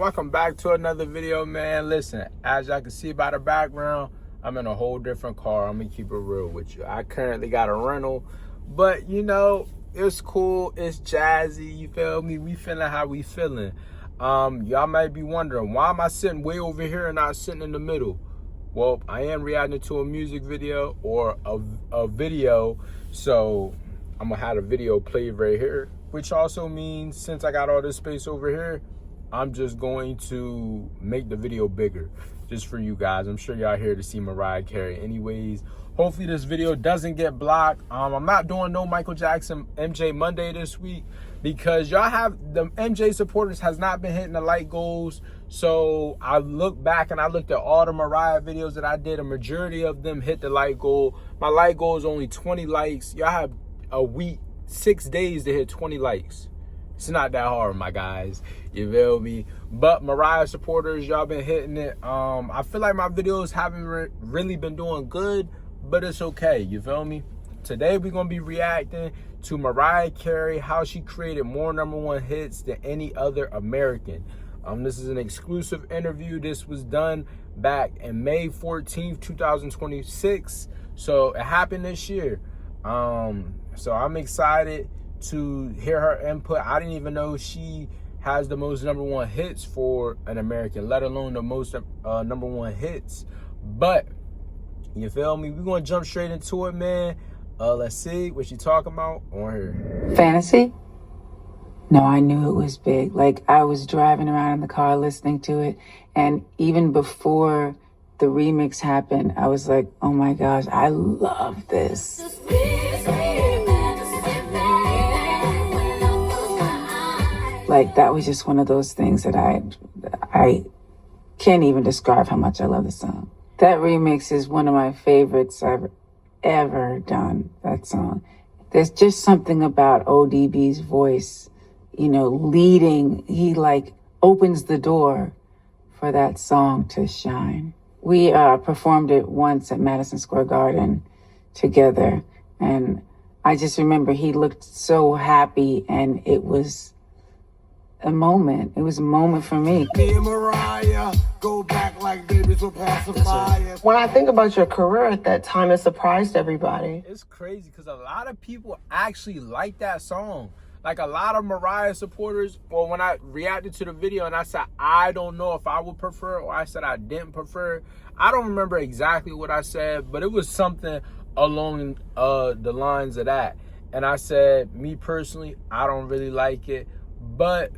Welcome back to another video, man. Listen, as y'all can see by the background, I'm in a whole different car. I'm gonna keep it real with you. I currently got a rental, but you know, it's cool, it's jazzy, you feel me? We feeling how we feeling. Y'all might be wondering, why am I sitting way over here and not sitting in the middle? Well, I am reacting to a music video or a video, so I'm gonna have a video played right here, which also means since I got all this space over here, I'm just going to make the video bigger just for you guys. I'm sure y'all here to see Mariah Carey anyways. Hopefully this video doesn't get blocked. I'm not doing no Michael Jackson MJ Monday this week because y'all have the MJ supporters has not been hitting the like goals. So I look back and I looked at all the Mariah videos that I did. A majority of them hit the like goal. My like goal is only 20 likes. Y'all have a week, 6 days to hit 20 likes. It's not that hard, my guys. You feel me? But Mariah supporters, y'all been hitting it. I feel like my videos haven't really been doing good, but it's okay. You feel me? Today we're gonna be reacting to Mariah Carey, how she created more #1 hits than any other American. This is an exclusive interview. This was done back in May 14th, 2026. So it happened this year. So I'm excited to hear her input. I didn't even know she has the most #1 hits for an American, let alone the most #1 hits. But you feel me? We're gonna jump straight into it, man. Let's see what she talking about on her. Fantasy? No, I knew it was big. Like, I was driving around in the car listening to it, and even before the remix happened, I was like, oh my gosh, I love this. Like, that was just one of those things that I can't even describe how much I love the song. That remix is one of my favorites I've ever done, that song. There's just something about ODB's voice, you know, leading. He like opens the door for that song to shine. We performed it once at Madison Square Garden together. And I just remember he looked so happy, and it was a moment. It was a moment for me. Me and Mariah go back like babies with pacifiers. When I think about your career at that time, it surprised everybody. It's crazy because a lot of people actually like that song. Like a lot of Mariah supporters, well, when I reacted to the video and I said, I don't know if I would prefer, or I said I didn't prefer. I don't remember exactly what I said, but it was something along the lines of that. And I said, me personally, I don't really like it, but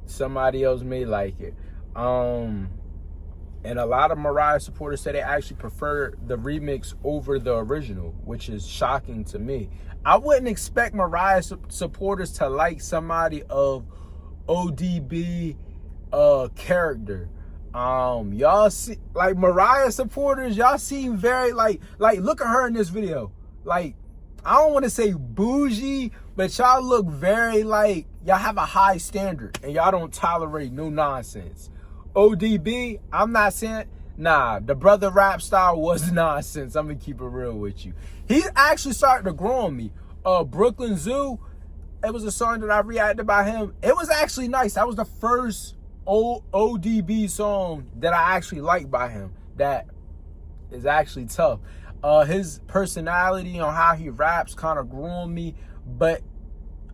somebody else may like it. And a lot of Mariah supporters say they actually prefer the remix over the original, which is shocking to me. I wouldn't expect Mariah supporters to like somebody of ODB character. Y'all see, like, Mariah supporters, y'all seem very like look at her in this video. Like, I don't want to say bougie, but y'all look very like y'all have a high standard and y'all don't tolerate no nonsense. ODB, I'm not saying, nah, the brother rap style was nonsense. I'm gonna keep it real with you. He's actually starting to grow on me. Brooklyn Zoo, it was a song that I reacted by him. It was actually nice. That was the first ODB song that I actually liked by him. That is actually tough. His personality on how he raps kind of grew on me, but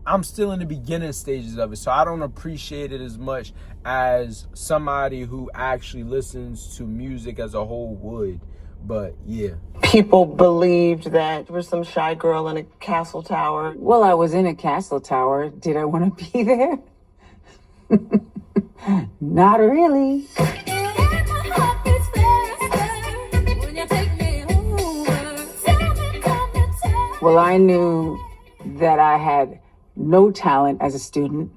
I'm still in the beginning stages of it, so I don't appreciate it as much as somebody who actually listens to music as a whole would. But yeah. People believed that you were some shy girl in a castle tower. Well, I was in a castle tower. Did I want to be there? Not really. Well, I knew that I had no talent as a student.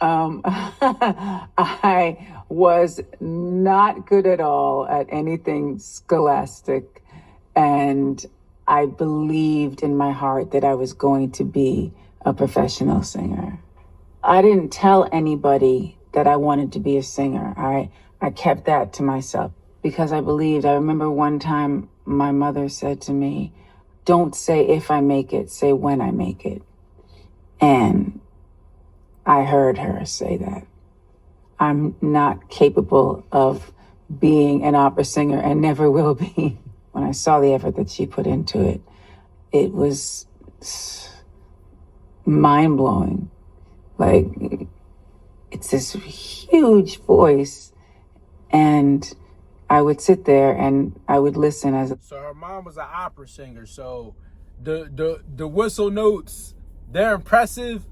I was not good at all at anything scholastic, and I believed in my heart that I was going to be a professional singer. I didn't tell anybody that I wanted to be a singer. I kept that to myself because I believed. I remember one time my mother said to me, don't say if I make it, say when I make it. And I heard her say that. I'm not capable of being an opera singer and never will be. When I saw the effort that she put into it, it was mind-blowing. Like, it's this huge voice, and I would sit there and I would listen as. So her mom was an opera singer, so the whistle notes, they're impressive,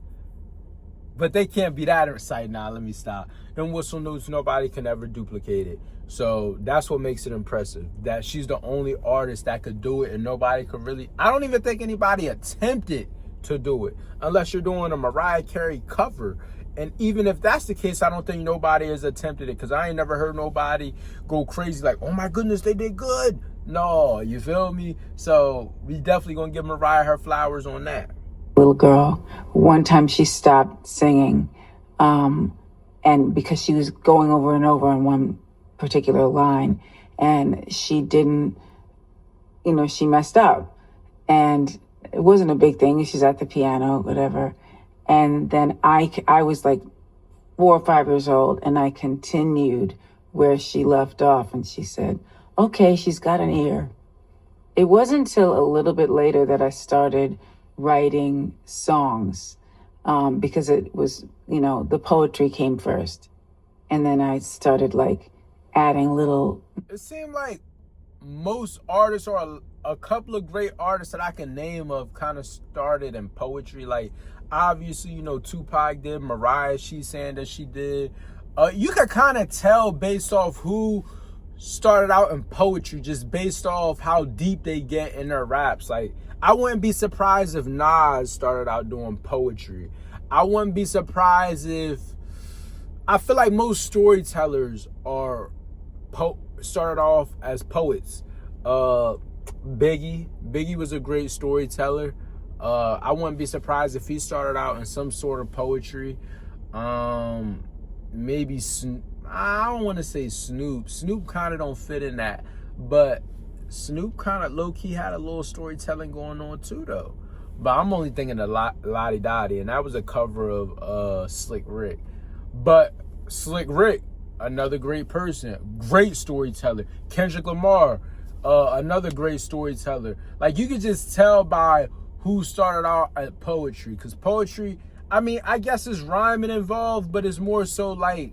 but they can't be that exciting. Nah, let me stop. Them whistle notes, nobody can ever duplicate it. So that's what makes it impressive, that she's the only artist that could do it, and nobody could really, I don't even think anybody attempted to do it, unless you're doing a Mariah Carey cover. And even if that's the case, I don't think nobody has attempted it, because I ain't never heard nobody go crazy like, oh my goodness, they did good. No, you feel me? So we definitely gonna give Mariah her flowers on that. Little girl, one time she stopped singing, and because she was going over and over on one particular line, and she didn't, she messed up, and it wasn't a big thing. She's at the piano, whatever. And then I was like 4 or 5 years old, and I continued where she left off, and she said, okay, she's got an ear. It wasn't until a little bit later that I started writing songs, because it was, the poetry came first. And then I started like adding little. It seemed like most artists, or a couple of great artists that I can name of, kind of started in poetry. Like, obviously, Tupac did, Mariah, she's saying that she did. You could kind of tell based off who started out in poetry, just based off how deep they get in their raps. Like, I wouldn't be surprised if Nas started out doing poetry. I wouldn't be surprised if, I feel like most storytellers are started off as poets. Biggie was a great storyteller. I wouldn't be surprised if he started out in some sort of poetry. Maybe I don't want to say Snoop. Snoop kind of don't fit in that, but Snoop kind of low-key had a little storytelling going on too, though. But I'm only thinking of Lottie Dottie, and that was a cover of Slick Rick. But Slick Rick, another great person, great storyteller. Kendrick Lamar, another great storyteller. Like, you could just tell by who started out at poetry, because poetry, I mean, I guess it's rhyming involved, but it's more so like,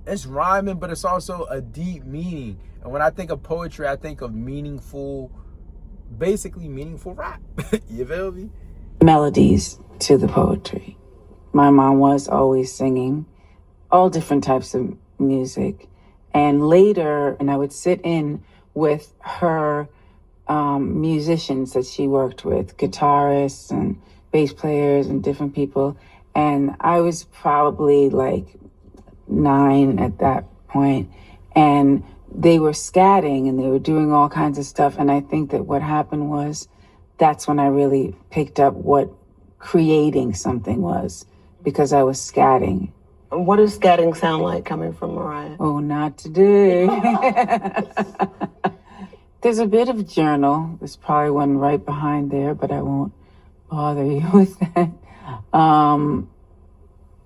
it's rhyming, but it's also a deep meaning. And when I think of poetry, I think of basically meaningful rap. You feel me? Melodies to the poetry. My mom was always singing all different types of music. And later, and I would sit in with her musicians that she worked with, guitarists and bass players and different people. And I was probably like 9 at that point. And they were scatting and they were doing all kinds of stuff. And I think that what happened was, that's when I really picked up what creating something was, because I was scatting. What does scatting sound like coming from Mariah? Oh, not today. There's a bit of journal. There's probably one right behind there, but I won't bother you with that.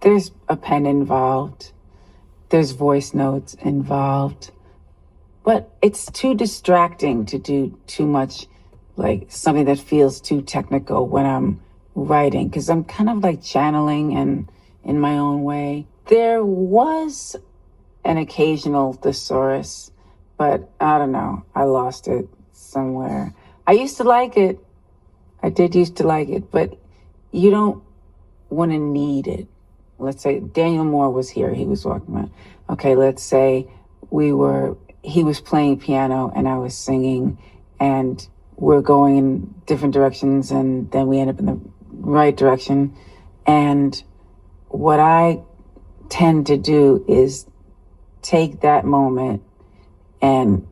There's a pen involved. There's voice notes involved. But it's too distracting to do too much, like something that feels too technical when I'm writing, because I'm kind of like channeling and in my own way. There was an occasional thesaurus, but I don't know. I lost it somewhere. I used to like it. I did used to like it, but you don't want to need it. Let's say Daniel Moore was here. He was walking around. Okay, let's say he was playing piano and I was singing, and we're going in different directions, and then we end up in the right direction. And what I tend to do is take that moment and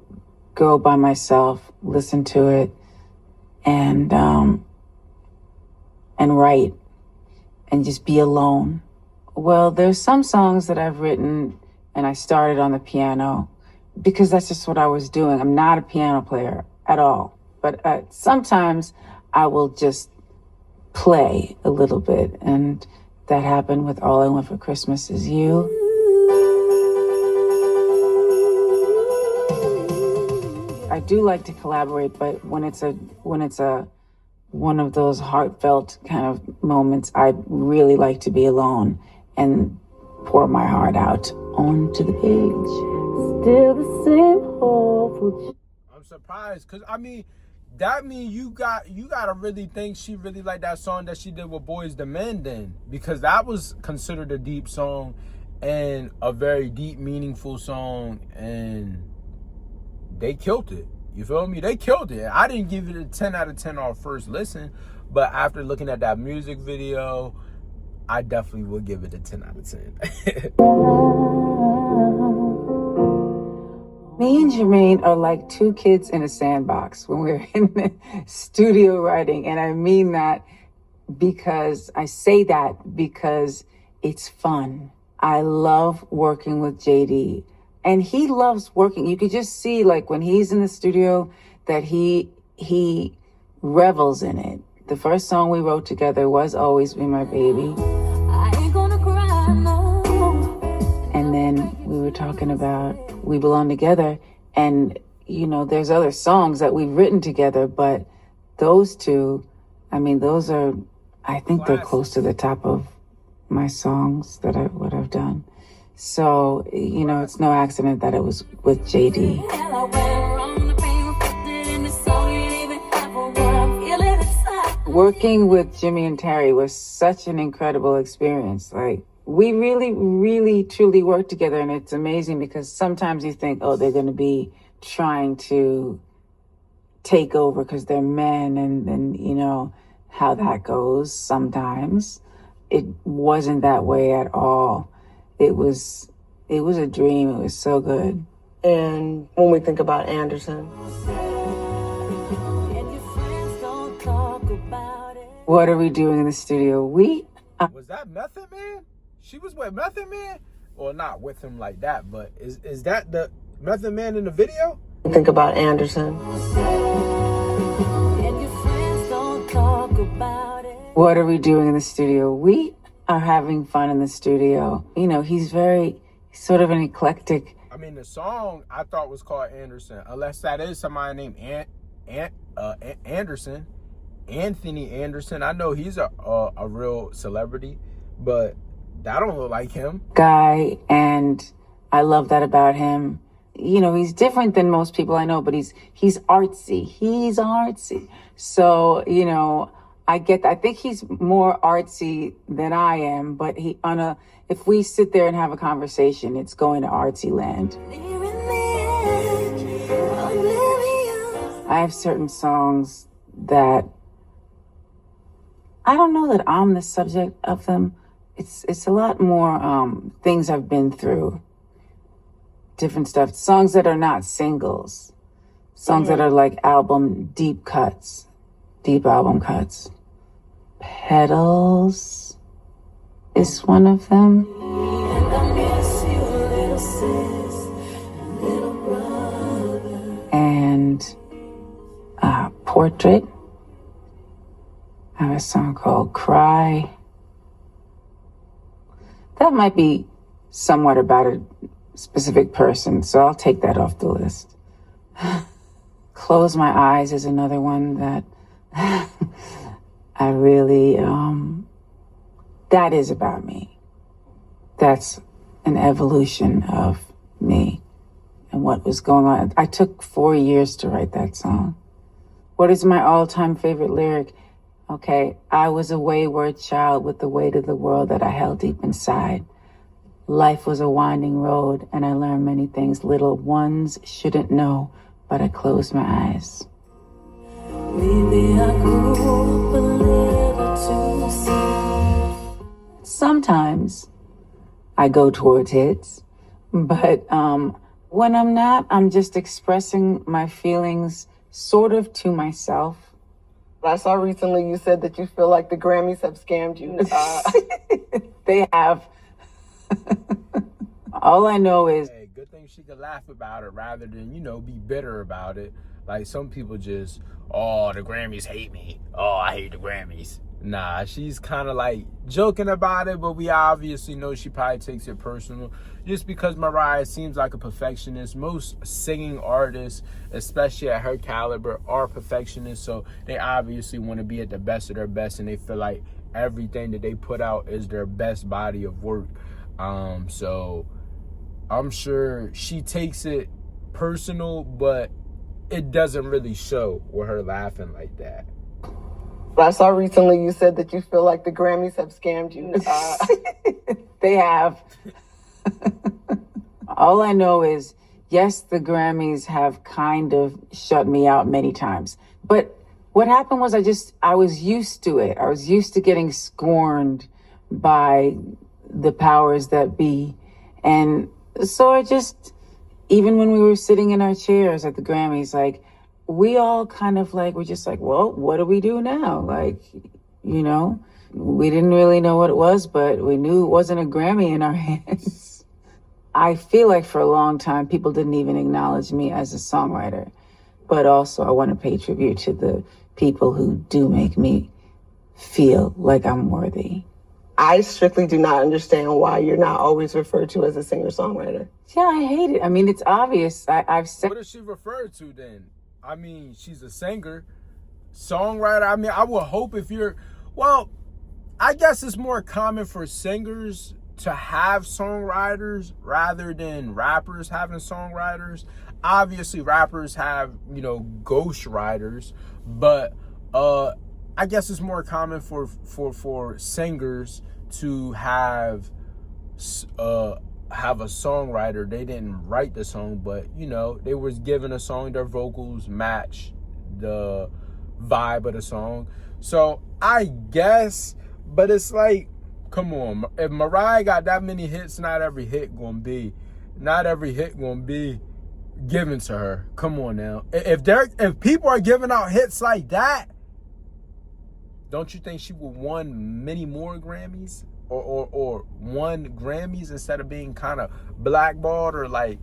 go by myself, listen to it, and write, and just be alone. Well, there's some songs that I've written and I started on the piano because that's just what I was doing. I'm not a piano player at all, but sometimes I will just play a little bit, and that happened with All I Want for Christmas Is You. do like to collaborate, but when it's one of those heartfelt kind of moments, I really like to be alone and pour my heart out onto the page. Still the same hopeful. I'm surprised, cause I mean, that means you gotta really think she really liked that song that she did with Boys the Men then, because that was considered a deep song and a very deep, meaningful song, and they killed it. You feel me? They killed it. I didn't give it a 10 out of 10 on first listen, but after looking at that music video, I definitely would give it a 10 out of 10. Me and Jermaine are like two kids in a sandbox when we're in the studio writing. And I mean that because I say that because it's fun. I love working with JD. And he loves working. You could just see, like, when he's in the studio, that he revels in it. The first song we wrote together was Always Be My Baby. I ain't gonna cry, no. And then we were talking about We Belong Together. And, you know, there's other songs that we've written together, but those two, I mean, those are, I think they're close to the top of my songs that what I've done. So, you know, it's no accident that it was with JD. Working with Jimmy and Terry was such an incredible experience. Like, we really, really, truly work together. And it's amazing because sometimes you think, oh, they're going to be trying to take over because they're men, and you know how that goes sometimes. It wasn't that way at all. It was a dream. It was so good. And when we think about Anderson, what are we doing in the studio? Was that Method Man? She was with Method Man? Well, not with him like that, but is that the Method Man in the video? Think about Anderson. What are we doing in the studio? We are having fun in the studio. You know, he's sort of an eclectic. I mean, the song I thought was called Anderson, unless that is somebody named Anderson, Anthony Anderson. I know he's a real celebrity, but that don't look like him. Guy, and I love that about him. You know, he's different than most people I know, but he's artsy. He's artsy. So, you know, I think he's more artsy than I am, but if we sit there and have a conversation, it's going to artsy land. I have certain songs that I don't know that I'm the subject of them. It's a lot more things I've been through, different stuff, songs that are not singles, songs that are like deep album cuts. Petals is one of them. And Portrait. I have a song called Cry. That might be somewhat about a specific person, so I'll take that off the list. Close My Eyes is another one that I really, that is about me. That's an evolution of me and what was going on. I took 4 years to write that song. What is my all-time favorite lyric? Okay, I was a wayward child with the weight of the world that I held deep inside. Life was a winding road, and I learned many things little ones shouldn't know, but I closed my eyes. Maybe I grew up a little too soon. Sometimes I go towards hits, but when I'm not, I'm just expressing my feelings sort of to myself. I saw recently you said that you feel like the Grammys have scammed you. They have. All I know is... Hey, good thing she could laugh about it rather than, be bitter about it. Like some people just, oh, the Grammys hate me. Oh, I hate the Grammys. Nah, she's kind of like joking about it, but we obviously know she probably takes it personal. Just because Mariah seems like a perfectionist. Most singing artists, especially at her caliber, are perfectionists. So they obviously want to be at the best of their best, and they feel like everything that they put out is their best body of work. So I'm sure she takes it personal, but it doesn't really show with her laughing like that. I saw recently you said that you feel like the Grammys have scammed you. They have. All I know is, yes, the Grammys have kind of shut me out many times. But what happened was I was used to it. I was used to getting scorned by the powers that be. And so even when we were sitting in our chairs at the Grammys, like, we all kind of like, we're just like, well, what do we do now? Like, you know, we didn't really know what it was, but we knew it wasn't a Grammy in our hands. I feel like for a long time, people didn't even acknowledge me as a songwriter. But also I want to pay tribute to the people who do make me feel like I'm worthy. I strictly do not understand why you're not always referred to as a singer-songwriter. Yeah, I hate it. I mean, it's obvious. I've said... What is she referred to then? I mean, she's a singer, songwriter. I mean, I would hope well, I guess it's more common for singers to have songwriters rather than rappers having songwriters. Obviously, rappers have, ghost writers, but I guess it's more common for singers to have a songwriter. They didn't write the song, but they was given a song, their vocals match the vibe of the song. So I guess, but it's like, come on, if Mariah got that many hits, not every hit gonna be given to her. Come on now. If people are giving out hits like that, don't you think she would won many more Grammys? Or won Grammys instead of being kind of blackballed or like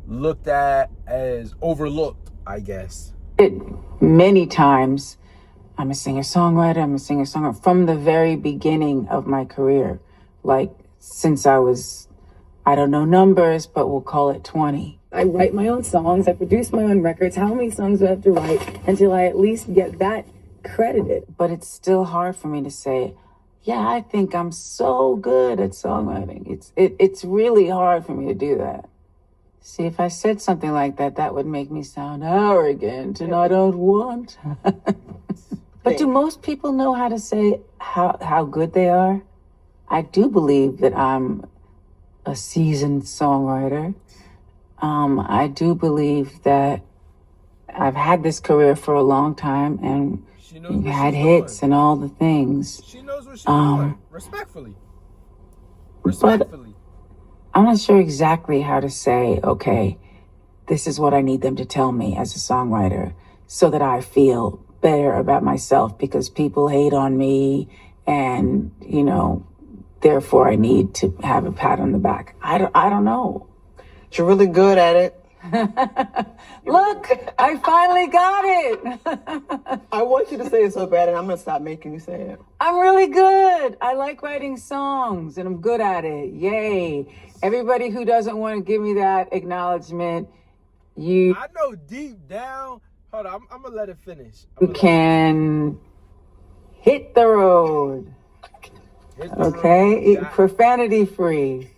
looked at as overlooked, I guess. Many times, I'm a singer-songwriter, from the very beginning of my career. Like, since I was, I don't know numbers, but we'll call it 20. I write my own songs, I produce my own records. How many songs do I have to write until I at least get that credited? But it's still hard for me to say, yeah, I think I'm so good at songwriting. It's really hard for me to do that. See, if I said something like that, that would make me sound arrogant, and I don't want. But do most people know how to say how good they are? I do believe that I'm a seasoned songwriter. I do believe that I've had this career for a long time, and we've had hits and all the things. She knows what she's doing. Respectfully. But I'm not sure exactly how to say, okay, this is what I need them to tell me as a songwriter so that I feel better about myself, because people hate on me and, therefore I need to have a pat on the back. I don't know. You're really good at it. Look, I finally got it. I want you to say it so bad, and I'm going to stop making you say it. I'm really good. I like writing songs, and I'm good at it. Yay. Everybody who doesn't want to give me that acknowledgement, I know deep down. Hold on, I'm going to let it finish. You can hit the road. Okay? Profanity free.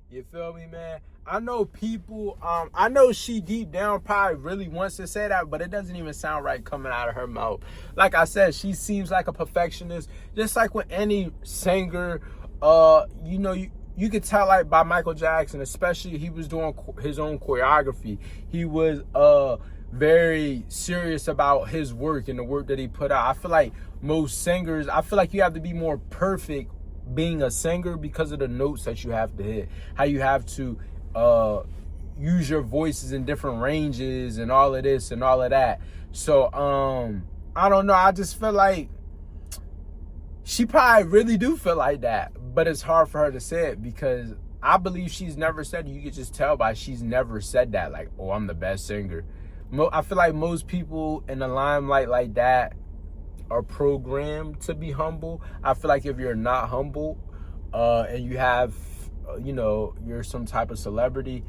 You feel me, man? I know people, I know she deep down probably really wants to say that, but it doesn't even sound right coming out of her mouth. Like I said, she seems like a perfectionist, just like with any singer. You could tell, like, by Michael Jackson, especially he was doing his own choreography. He was very serious about his work and the work that he put out. I feel like most singers, you have to be more perfect being a singer because of the notes that you have to hit, how you have to use your voices in different ranges and all of this and all of that. So I don't know, I just feel like she probably really do feel like that, but it's hard for her to say it because I believe she's never said it. You could just tell by she's never said that, like, oh, I'm the best singer. I feel like most people in the limelight like that, are programmed to be humble. I feel like if you're not humble, and you have, you know, you're some type of celebrity,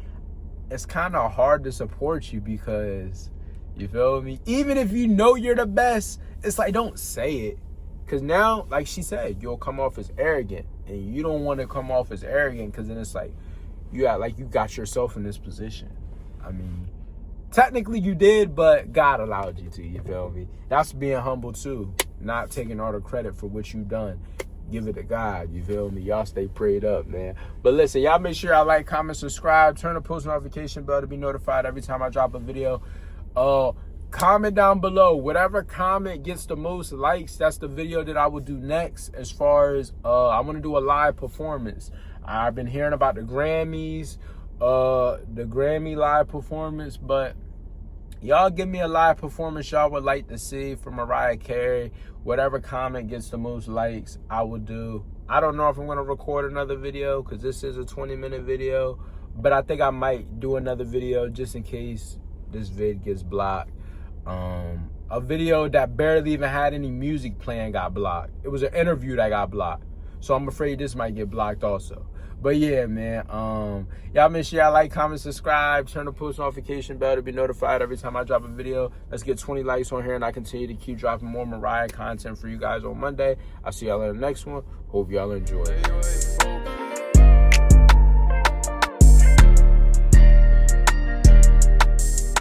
it's kind of hard to support you because, you feel me? Even if you know you're the best, it's like, don't say it. Because now, like she said, you'll come off as arrogant. And you don't want to come off as arrogant because then it's like, you got yourself in this position. I mean, technically you did, but God allowed you to, you feel me? That's being humble too. Not taking all the credit for what you've done. Give it to God, you feel me? Y'all stay prayed up, man. But listen, y'all make sure y'all like, comment, subscribe, turn the post notification bell to be notified every time I drop a video. Comment down below. Whatever comment gets the most likes, that's the video that I will do next. As far as I want to do a live performance. I've been hearing about the Grammys, the Grammy live performance, but y'all give me a live performance y'all would like to see from Mariah Carey. Whatever comment gets the most likes, I will do. I don't know if I'm going to record another video because this is a 20-minute video, but I think I might do another video just in case this vid gets blocked. A video that barely even had any music playing got blocked. It was an interview that got blocked. So I'm afraid this might get blocked also. But yeah, man, y'all make sure y'all like, comment, subscribe, turn the post notification bell to be notified every time I drop a video. Let's get 20 likes on here, and I continue to keep dropping more Mariah content for you guys on Monday. I'll see y'all in the next one. Hope y'all enjoy it.